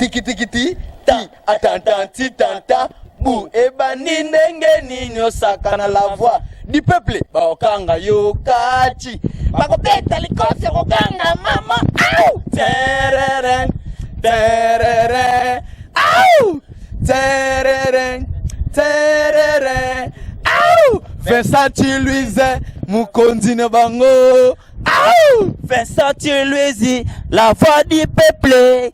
tiki tiki ti ti atantanti tanta bou ebani ndenge nini osakana la voix du peuple baokanga yokachi bakopeta likose koganga mama au terere terere au terere terere au Vincent Louise Mukondine bango au Vincent Louise la voix du peuple au.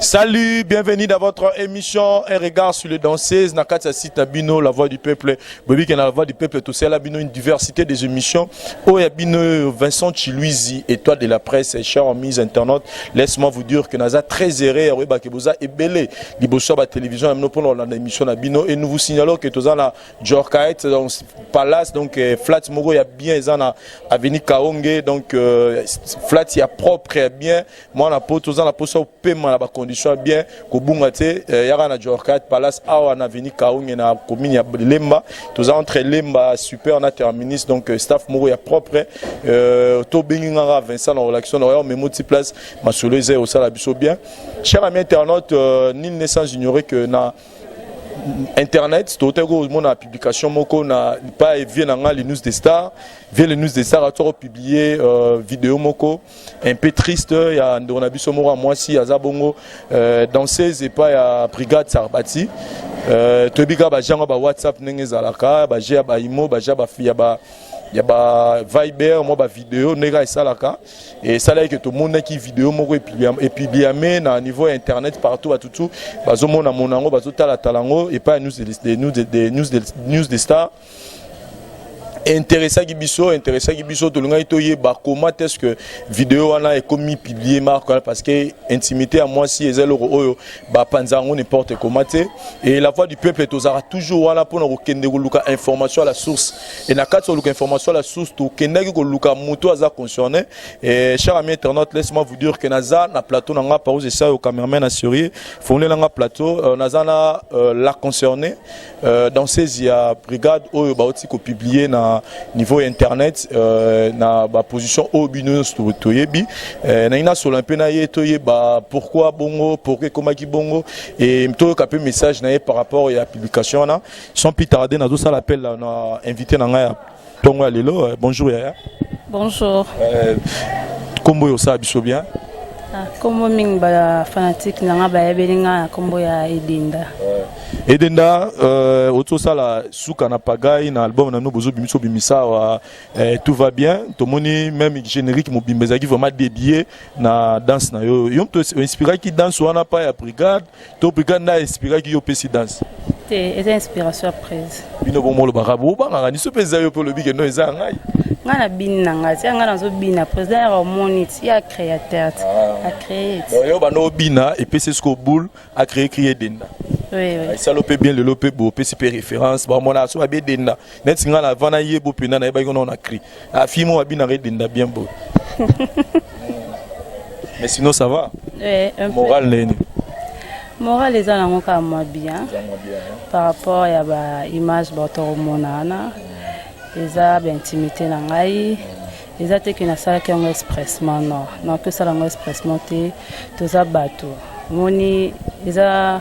Salut, bienvenue dans votre émission Un regard sur les danseuses. Nakatsa Sita Bino, la voix du peuple. Bobi qui est la voix du peuple, tout ça, là, Bino, une diversité des émissions. Oh, et Bino, Vincent Chiluizi, étoile de la presse, chers amis internautes. Laisse-moi vous dire que Naza très erré, oui, bah, que vous avez belé. Liboso, bah, télévision, nous prenons l'émission à Bino et nous vous signalons que tout ça, là, Djorkaet, dans Palace, donc, Flat Mogo, il y a bien, ils en a avenue Kaonge, donc, Flat, il y a propre et bien. Moi, la peau, tout ça, la peau, ça, au paiement, là, condition bien ko bungate yara na Djorkaet Palace awa na avenue Kaunge na commune ya Lemba tous entre Lemba super na terminus donc staff moko ya propre to binganga Vincent na relation na mais multiplace masoleze au sala biso bien cher ami internaute nul ne sans ignorer que na Internet, tout le la publication moko na pas vient dans les news des stars, vient les news des stars a toujours publié vidéo moko un peu triste il y a ndona biso moko moi si azabongo danseuse et pas ya brigade Sarbati to biga ba janga ba WhatsApp nenge zalaka ba jia ba imo ba jaba fia ba ya ba Viber moi ba vidéo nega esalaka et ça là que tout le monde qui vidéo moko et publié na niveau internet partout à tout bazomona monango bazotala talango et pas des news des stars intéressant Gibiso tout le monde itoye ba comment est-ce que vidéo wana est commis publié marque parce que intimité à moi si ezelo oyo ba panzango n'importe comment et la voix du peuple est toujours wana pour nous kende luka information à la source et na katso luka information à la source to kende ko luka moto aza concerné et cher ami internaute laisse-moi vous dire que naza na plateau nanga pause et ça au cameraman assuré fourner nanga plateau naza na la concerné dans ces ya brigade oyo ba oti ko publier na niveau internet na ba position au binus toyebi na ina sola pe na ye toyeba pourquoi bongo pourquoi comment ki bongo et mto ka pe message na ye par rapport à publication na sans plus tarder na zo ça l'appel na invité na nga tongo ya lelo bonjour ya bonjour kombo yo sa biso bien kombo ming ba fanatique na nga ba yebelinga kombo ya Edenda auto sala suka na pagai na album na no bozo bimiso bimisa wa tout va bien to moni même générique mo bimbeza qui vraiment dédié na danse na yo yom to inspiré qui danse wana pa ya brigade to brigade na inspiré qui yo pesi danse c'est inspiration prise bino bomo lo barabo ba ngani so pesa yo po lo bike no eza ngai ngana binna ngati ngana zo bina président ya monite ya créateur a créé yo ba no bina et pesi sko boule a créé Edenda. Oui. Ça lopé bien le lopé beau super référence bah mon asso bien denda net singa la vana yebo pena na ba on a cri a fimo abina denda bien beau mais sinon ça va moral nene moral les gens ont quand moi bien par rapport à ba image ba to monana les a intimité na ngai les a te que na sala que on expressement non que ça la expressement te za bateau moni les a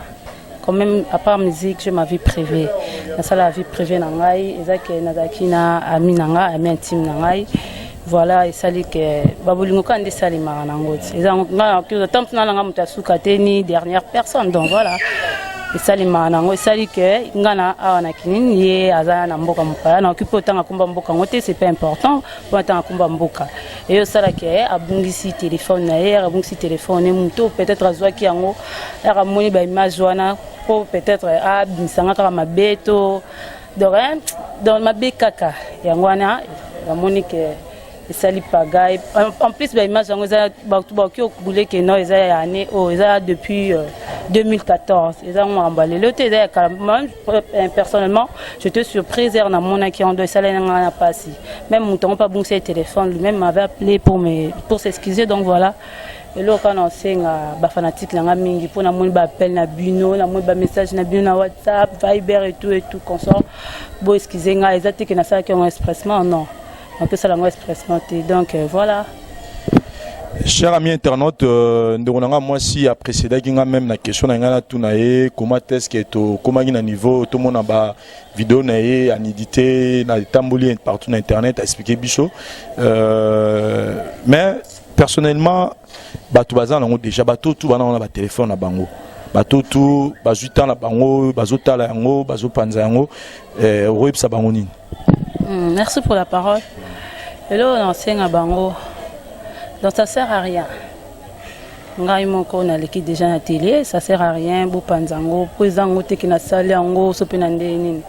quand même à part musique j'ai ma vie privée na sala vie privée na ngai ezaki nazaki na ami nanga ami intime na ngai voilà et sali que babolingo quand des sali marana ngoti ezanga que tant na nga mutasuka teni dernière personne donc voilà et sali marana ngoti sali que ngana awana kinini ye azana na mboka mupaya na occupe autant akumba mboka ngote c'est pas important pour autant akumba mboka et yo sala que abungisi téléphone na hier abungisi téléphone muto peut-être azwaki yango era moni ba image wana peut-être bisanga kaka mabeto dans mabekaka yangwana ya monique esali pagai en plus ba image yango za ba ki okubule ke no eza ya année eza depuis 2014 eza ngambale le te personnellement j'étais surprise na mona ki ando esala na pasi même mouton pas bon ses téléphone lui-même m'avait appelé pour s'excuser donc voilà et là quand on sait ba fanatique la mingi pour na mon ba appel na bino na mon ba message na bino na WhatsApp Viber et tout consort bo excuser nga exactement que na ça qui on expressement non on peut ça la expression donc voilà. Chers amis internautes, moi si précédé même la question comment est-ce que comment à niveau tout le monde a vidéo en édité na tamboli partout sur internet à expliquer bicho mais personnellement bato bazan nango déjà bato tout bana on a téléphone na bango bato tout bazuta na bango bazotala yango bazopanza yango oyebisa bango nini. Merci pour la parole. Et là on enseigne à bango. Donc ça sert à rien. Ngai moko na leki déjà na télé, ça sert à rien bo panzango, poizango te ki na sali yango so pe na ndeni.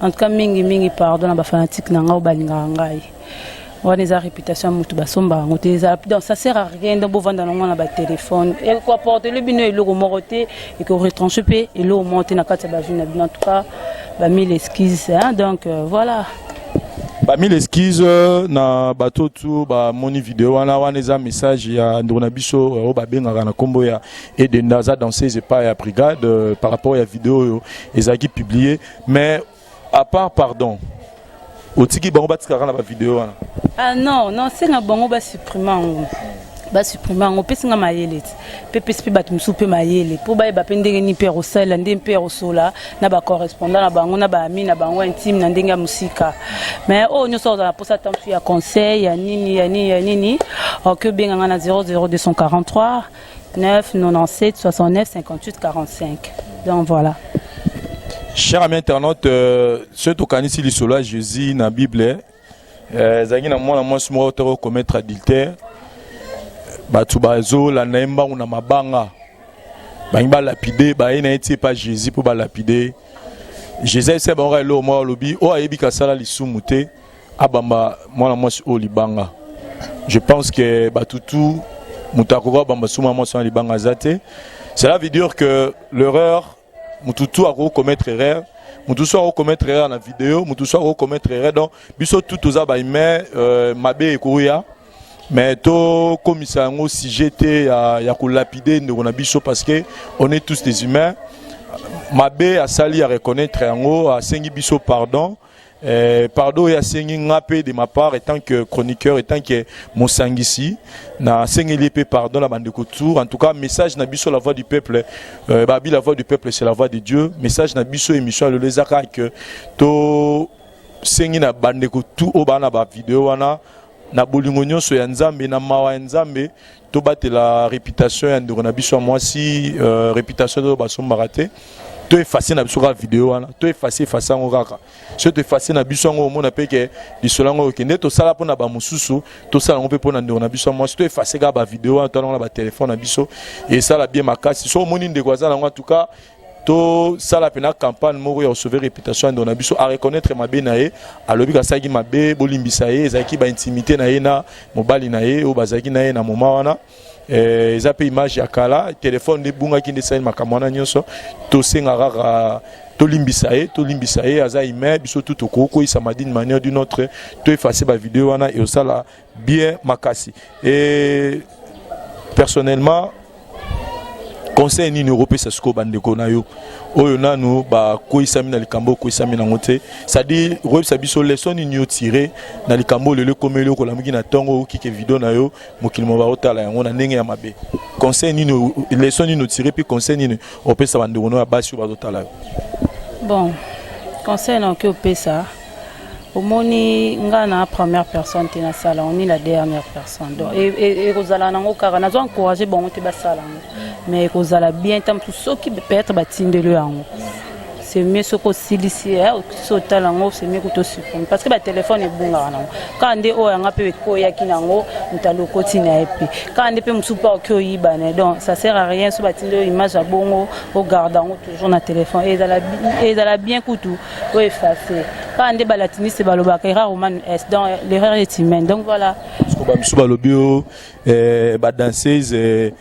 En tout cas mingi pardon na ba fanatique na ngao balinga ngai. On a des réputations mutu basomba ngo te donc ça sert à rien de bo vendre na ba téléphone et quoi porter le bino le moroté et que retrancher pe et le monter na kati ba vie na en tout cas ba mille excuses hein donc voilà. Ba mille excuses na bato tu ba moni vidéo wana eza message ya ndona biso o ba benga na kombo ya Edendaza danseuse pas ya brigade par rapport à vidéo ezaki publié mais à part pardon otiki bango batikaka na ba vidéo wana ah non c'est na bango ba supprimer on peut singa mayele pepe spi bat musupe mayele pour ba ba pendenge ni pero sala ndé pero sola na ba correspondant na bango na ba ami na bango intime na ndenga musika mais nyoso za pour ça tant ya conseil ya nini que benga na 00243 997 69 58 45 donc voilà. Chers amis internautes, ce tokanisi lisola Jésus na Bible zaki na moi sumo to commettre adultère batu bazo la nemba una mabanga ba lapide ba ina eti pas Jésus pour ba lapide Jésus c'est bon lo mo lobi o ayebi ka sala lisumute abamba mwana mwasi o libanga. Je pense que batutu mutakova bamba suma mwasi o libanga zate. Cela veut dire que l'erreur mututu a commettre erreur mututu a commettre erreur na vidéo mututu a commettre erreur donc biso tout oza ba ime mabe ekouya. Mais to commissaire si j'étais à lapider de biso parce que on est tous des humains. Mabé a sali à reconnaître yango a sengi biso pardon. Pardon et a sengi ngapé de ma part étant que chroniqueur étant que mon sangisi na sengi l'épée pardon la bande de couture en tout cas message na biso la voix du peuple babi la voix du peuple c'est la voix de Dieu message na biso émission le lezaka que to sengi na bande de couture au bana ba vidéo wana na bolingo nyonso ya nzambe na mawa ya nzambe to batela réputation ya ndeko na biso moi si réputation de basomba raté to effacer na biso ka vidéo wana to effacer ngo kaka so to effacer na biso ngo mona pe ke lisolango okende to sala pona ba mususu to sala ngo pe pona ndeko na biso moi si to effacer ka ba vidéo wana to na ba téléphone na biso et ça la bien makasi so moni ndeko za en tout cas to sala pena campagne moko ya sauver réputation de na biso à reconnaître mabe na ye alobi ka sagi mabe bolimbisa ye ezaki ba intimité na ye na mobali na ye o bazaki na ye na moma wana eza pe image ya kala téléphone de bunga ki ndesa makamwana nyonso to senga rara to limbisa ye aza ime biso tout okoko isama d'une manière d'une autre to effacer ba vidéo wana et osala bien makasi et personnellement conseil ni européen c'est ce qu'on bande na yo oyo nanu ba koisami na likambo koisami na ngote c'est-à-dire web sabiso leçon ni yo tirer na likambo le komelo ko lamuki na tongo ki ke vidéo na yo mokilimo ba otala yango na ndenge ya mabe conseil ni leçon ni tirer puis conseil ni opé sa bande na basi ba otala yo bon conseil na ke opé ça au moni ngana première personne te na sala on est la dernière personne donc et rozala nango kaka na zo encourager bon te ba sala mais rozala bien tant tout ce qui peut être batinde le yango c'est mieux ce que silicier so talango c'est mieux que to supprimer parce que ba téléphone est bon là non quand ndé o yanga pe ko ya kinango mutalo kotina epi quand ndé pe musupa ko yibane donc ça sert à rien so batinde image à bongo au gardango toujours na téléphone et dans la bien kutu o effacer quand ndé balatini c'est balobaka rarement est donc l'erreur est humaine donc voilà parce que ba musuba lobio ba danseuse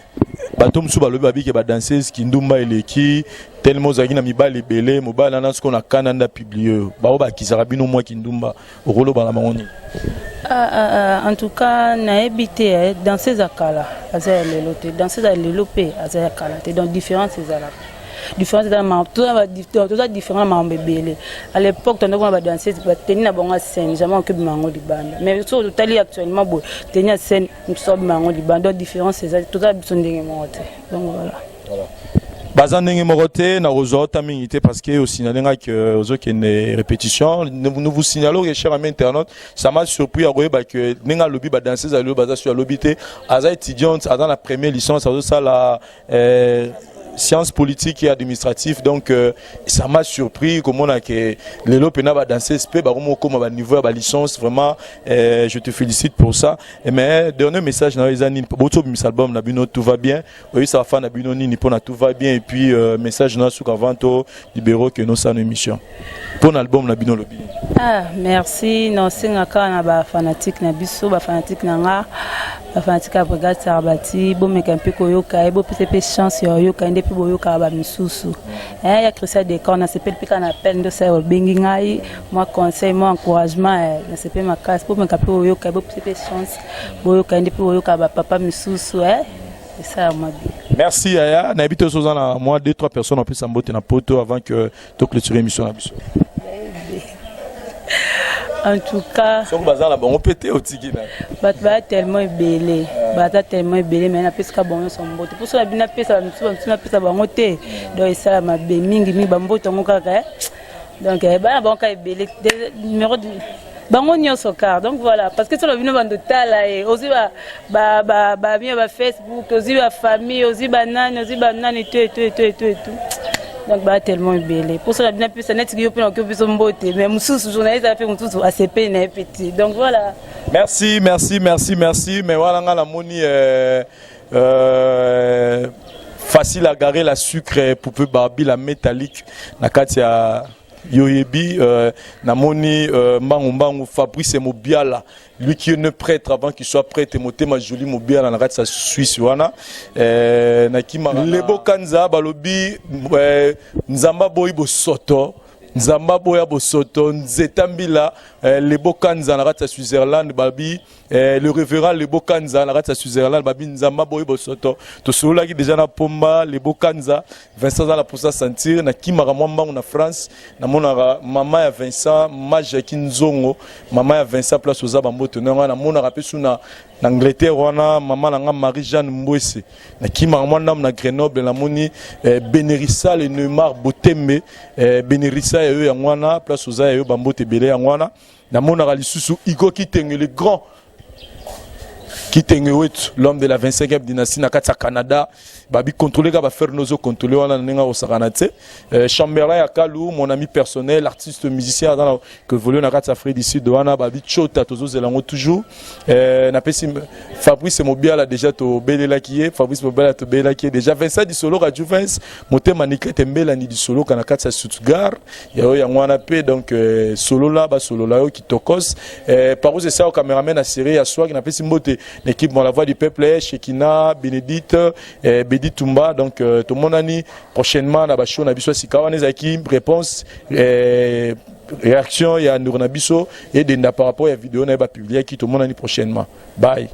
bato musuba lobi babiki ba danseuse kindumba eleki tellement zaki na mibali belé mobala na ce qu'on a canada publié ba ba kisara bino moi kindumba rolo bala mangoni en tout cas na habité dans ces akala azaya lelote dans ces lelope azaya kala donc différence ces ala différence tout ça différent mambe belé à l'époque on a dansé tenir na bonga scène jamais on que mango libanda mais sur totali actuellement bo tenir scène nous sommes mango libanda différence c'est tout ça sont ndenge monte donc voilà Bazandenge Morote, na Rosota Mingité, parce que aussi, n'a que aux autres répétitions. Nous vous signalons que, chers amis internautes, ça m'a surpris à voir que Nenga Lobby, danseuse à l'eau, sur l'obité, à étudiante, dans la première licence, à ça, la, sciences politiques et administratives, donc ça m'a surpris comment on a que les lopena va danser comme à niveau à licence vraiment je te félicite pour ça. Mais dernier message dans les années album Nabino tout va bien oui ça va faire Nabino ni pour tout va bien et puis message dans sous avant libéraux que nous sommes émission pour l'album Nabino Lobby. Ah merci non c'est na ba fanatique na biso ba fanatique na ba fanatique à brigade Sarbati bon mais un peu koyoka et bon peut-être chance yoka depuis boyoka ba misusu ya Christian de corps na sepel pika na peine de ça bengi ngai moi conseil moi encouragement na sepel ma casse pour me caper boyoka et bon peut-être chance boyoka depuis boyoka ba papa misusu c'est ça moi bien. Merci Aya na habite aux ans moi 2-3 personnes en plus en botte na poto avant que tu clôturer émission na biso. En tout cas, on pété au tigina. Tellement belé, tellement belé, mais na pesca bon son bote. Pour cela bina pesa, na pesa bangote. Donc ça ma be mingi mi bamboto ngokaka. Donc ba banka belé numéro de bango nyoso car. Donc voilà, parce que sur le bino bando tala et aussi ba bien ba Facebook, aussi ba famille, aussi banane et tout. Donc bah tellement belé pour ça bien plus net qui peut occuper son beauté mais sous journaliste a fait un tout ACP n'est petit donc voilà merci mais voilà la moni facile à garer la sucre poupée Barbie la métallique na katia Yoyebi namoni Mbangu Fabrice Mobiala lui qui est ne prêtre avant qu'il soit prêtre moté ma jolie Mobiala na sa Suisse wana nakima lebo kanza balobi nzamba boy bosoto nzamba boya bosoto nzetambila lebo kanza na sa Switzerland babi le révérend Lebo Kanza na rata Switzerland babi nzamba boy bosoto to solola ki déjà na pomba Lebo Kanza Vincent za la pour ça sentir na kimara mwamba na France na mona mama ya Vincent maje kinzongo mama ya Vincent place oza bamboto na mona rapesu na Angleterre wana mama na Marie Jeanne Mbwese na kimara mwanda na Grenoble na moni Benerissa le Neymar Botembe Benerissa yo ya mwana place oza yo bambote belé ya mwana na mona lisusu Igo Kitenge le grand Kitengewet, l'homme de la 25e dynastie na kati Canada, babi contrôler ga ba faire nozo contrôler wana nenga o sakanate. Chamberlain ya Kalou, mon ami personnel, artiste musicien dans que volé na kati Afrique du Sud wana babi chota tozo zelango toujours. Na pesi Fabrice Mobiala déjà to belela kié, Fabrice Mobiala to belela kié déjà Vincent di solo Radio France, moté manique tembela ni di solo kana kati Stuttgart. Ya ngwana pe donc solo là qui tokos. Par c'est ça au caméraman à série à soir qui na pesi mbote l'équipe La Voix du Peuple, Shekina, Bénédicte, Bédi Tumba. Donc, tout le monde a dit prochainement, na bacho na biso sikawa nezaki réponse, réaction, il y a Nournabiso et par rapport à la vidéo na ba publier qui tout le monde a dit prochainement. Bye.